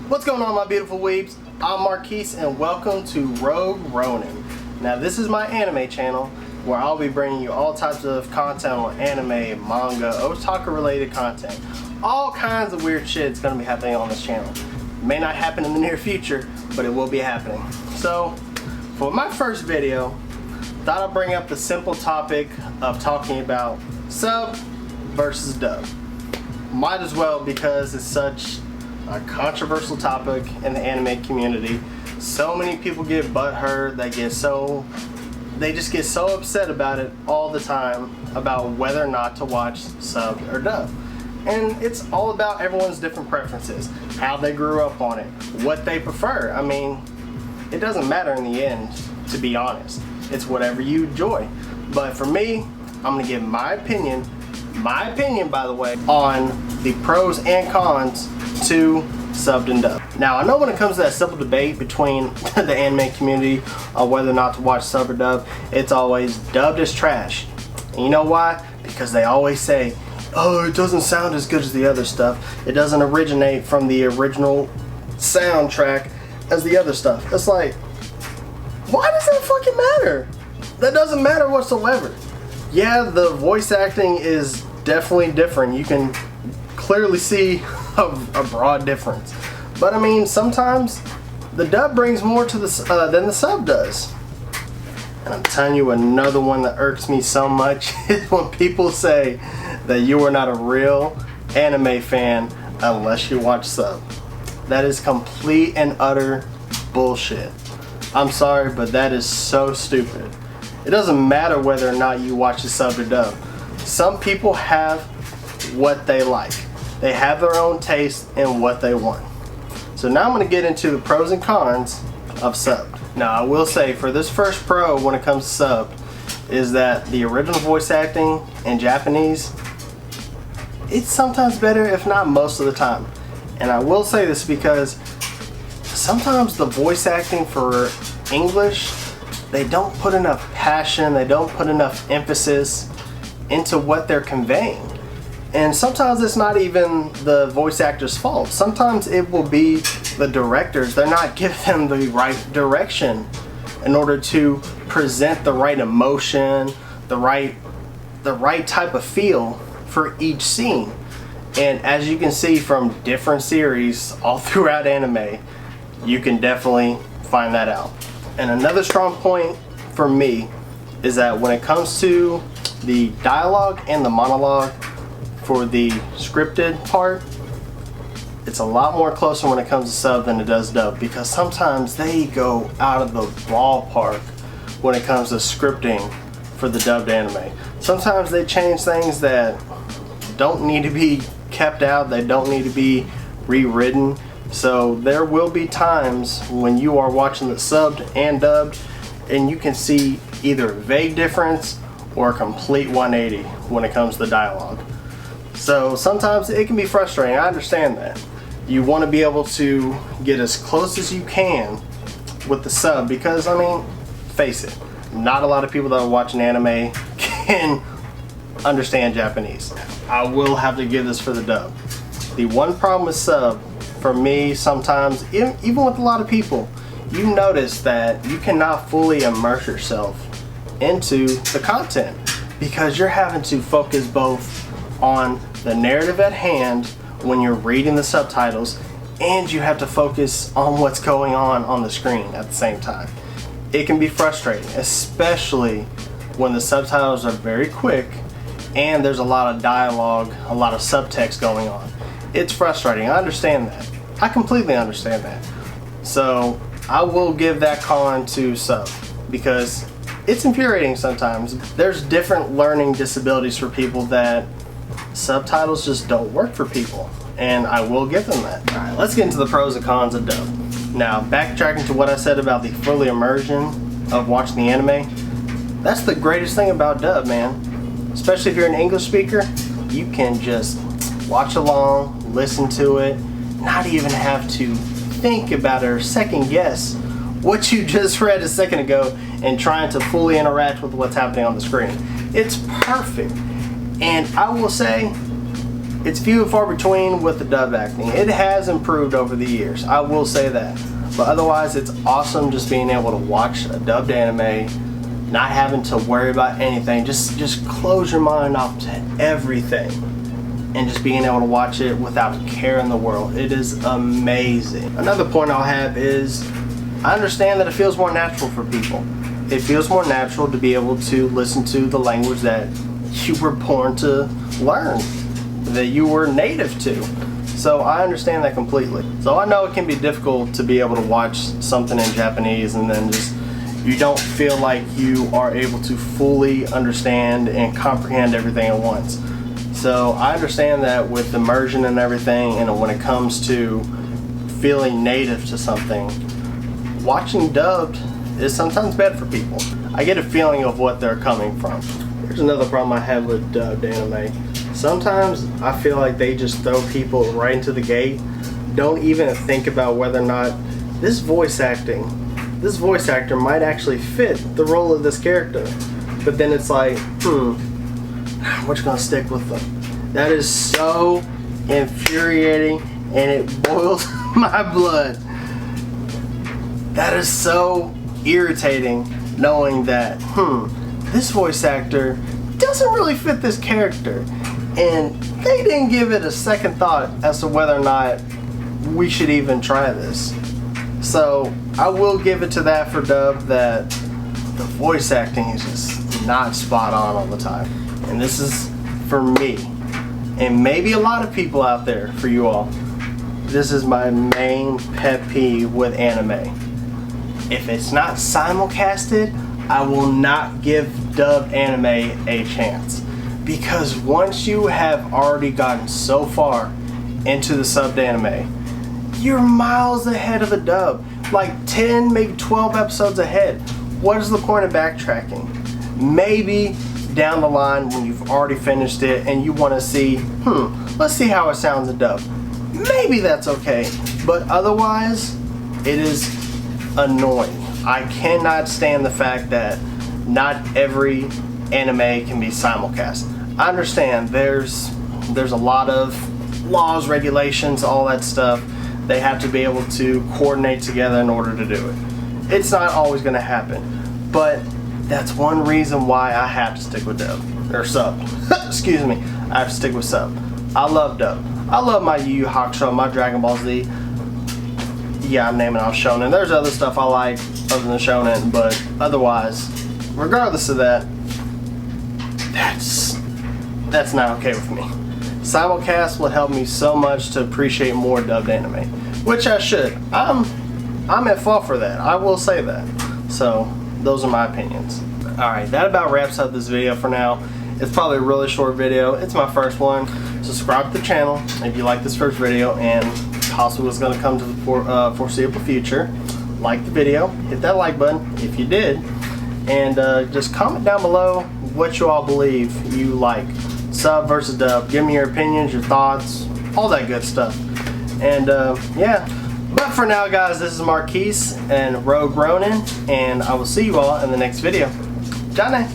What's going on, my beautiful weebs? I'm Marquise and welcome to Rogue Ronin. Now this is my anime channel where I'll be bringing you all types of content on anime, manga, otaku related content. All kinds of weird shit is going to be happening on this channel. It may not happen in the near future, but it will be happening. So for my first video, thought I'd bring up the simple topic of talking about sub versus dub. Might as well, because it's such a controversial topic in the anime community. So many people get butthurt, they just get so upset about it all the time about whether or not to watch sub or dub. And it's all about everyone's different preferences, how they grew up on it, what they prefer. I mean, it doesn't matter in the end, to be honest. It's whatever you enjoy. But for me, I'm gonna give my opinion by the way, on the pros and cons to subbed and dubbed. Now I know when it comes to that simple debate between the anime community on whether or not to watch sub or dub, it's always dubbed is trash. And you know why? Because they always say, oh, it doesn't sound as good as the other stuff. It doesn't originate from the original soundtrack as the other stuff. It's like, why does that fucking matter? That doesn't matter whatsoever. Yeah, the voice acting is definitely different. You can clearly see a broad difference. But I mean, sometimes the dub brings more to the than the sub does. And I'm telling you, another one that irks me so much is when people say that you are not a real anime fan unless you watch sub. That is complete and utter bullshit. I'm sorry, but that is so stupid. It doesn't matter whether or not you watch the sub or dub. Some people have what they like. They have their own taste in what they want. So now I'm going to get into the pros and cons of sub. Now I will say, for this first pro when it comes to sub, is that the original voice acting in Japanese, it's sometimes better, if not most of the time. And I will say this because sometimes the voice acting for English, they don't put enough passion, they don't put enough emphasis into what they're conveying. And sometimes it's not even the voice actor's fault. Sometimes it will be the directors. They're not giving them the right direction in order to present the right emotion, the right type of feel for each scene. And as you can see from different series all throughout anime, you can definitely find that out. And another strong point for me is that when it comes to the dialogue and the monologue for the scripted part, it's a lot more closer when it comes to sub than it does dub, because sometimes they go out of the ballpark when it comes to scripting for the dubbed anime. Sometimes they change things that don't need to be kept out, they don't need to be rewritten. So there will be times when you are watching the subbed and dubbed and you can see either a vague difference or a complete 180 when it comes to dialogue. So sometimes it can be frustrating, I understand that. You want to be able to get as close as you can with the sub, because I mean, face it, not a lot of people that are watching anime can understand Japanese. I will have to give this for the dub. The one problem with sub, for me, sometimes, even with a lot of people, you notice that you cannot fully immerse yourself into the content because you're having to focus both on the narrative at hand when you're reading the subtitles, and you have to focus on what's going on the screen at the same time. It can be frustrating, especially when the subtitles are very quick and there's a lot of dialogue, a lot of subtext going on. It's frustrating, I understand that. I completely understand that. So I will give that con to sub, because it's infuriating sometimes. There's different learning disabilities for people that subtitles just don't work for people, and I will give them that. Alright, let's get into the pros and cons of dub. Now, backtracking to what I said about the fully immersion of watching the anime, that's the greatest thing about dub, man. Especially if you're an English speaker, you can just watch along, listen to it, not even have to think about it or second guess what you just read a second ago and trying to fully interact with what's happening on the screen. It's perfect. And I will say, It's few and far between with the dub acting. It has improved over the years, I will say that. But otherwise, it's awesome just being able to watch a dubbed anime, not having to worry about anything. Just close your mind off to everything and just being able to watch it without a care in the world. It is amazing. Another point I'll have is I understand that it feels more natural for people. It feels more natural to be able to listen to the language that you were born to learn, that you were native to. So I understand that completely. So I know it can be difficult to be able to watch something in Japanese and then just you don't feel like you are able to fully understand and comprehend everything at once. So I understand that with immersion and everything, and when it comes to feeling native to something, watching dubbed is sometimes bad for people. I get a feeling of what they're coming from. Here's another problem I have with dubbed anime. Sometimes I feel like they just throw people right into the gate, don't even think about whether or not this voice actor might actually fit the role of this character. But then it's like, we're just gonna stick with them. That is so infuriating and it boils my blood. That is so irritating knowing that, this voice actor doesn't really fit this character. And they didn't give it a second thought as to whether or not we should even try this. So I will give it to that for dub, that the voice acting is just not spot on all the time. And this is for me, and maybe a lot of people out there, for you all, this is my main pet peeve with anime. If it's not simulcasted, I will not give dubbed anime a chance. Because once you have already gotten so far into the subbed anime, you're miles ahead of the dub. Like 10, maybe 12 episodes ahead. What is the point of backtracking? Maybe down the line when you've already finished it and you want to see, let's see how it sounds in dub. Maybe that's okay. But otherwise, it is annoying. I cannot stand the fact that not every anime can be simulcast. I understand there's a lot of laws, regulations, all that stuff. They have to be able to coordinate together in order to do it. It's not always going to happen, but that's one reason why I have to stick with dub or sub. Excuse me, I have to stick with sub. I love dub. I love my Yu Yu Hakusho, my Dragon Ball Z. Yeah, I'm naming off shonen. There's other stuff I like other than shonen, but otherwise, regardless of that, that's not okay with me. Simulcast will help me so much to appreciate more dubbed anime, which I should. I'm at fault for that. I will say that. So those are my opinions. Alright, that about wraps up this video for now. It's probably a really short video. It's my first one. Subscribe to the channel if you like this first video and possibly what's going to come to the foreseeable future. Like the video, hit that like button if you did, and just comment down below what you all believe you like. Sub versus dub. Give me your opinions, your thoughts, all that good stuff. And yeah. But for now, guys, this is Marquise and Rogue Ronin, and I will see you all in the next video. Johnny.